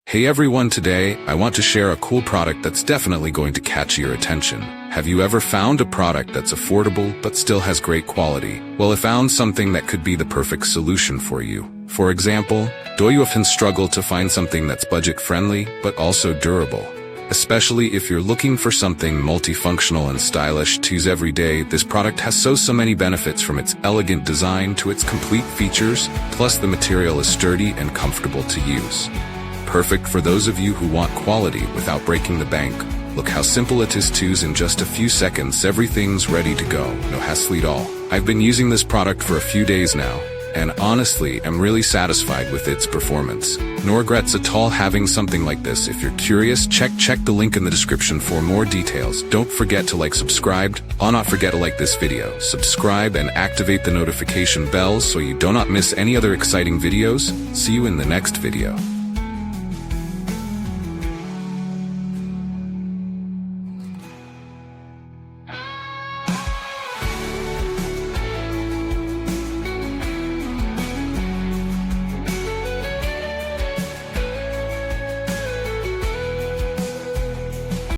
Hey everyone, today I want to share a cool product that's definitely going to catch your attention. Have you ever found a product that's affordable but still has great quality? Well, I found something that could be the perfect solution for you. For example, do you often struggle to find something that's budget-friendly but also durable? Especially if you're looking for something multifunctional and stylish to use every day, this product has so many benefits, from its elegant design to its complete features, plus the material is sturdy and comfortable to use. Perfect for those of you who want quality without breaking the bank. Look how simple it is to use. In just a few seconds, everything's ready to go. No hassle at all. I've been using this product for a few days now, and honestly, I'm really satisfied with its performance. No regrets at all having something like this. If you're curious, check the link in the description for more details. Don't forget to subscribe. Not forget to like this video, subscribe, and activate the notification bell so you do not miss any other exciting videos. See you in the next video.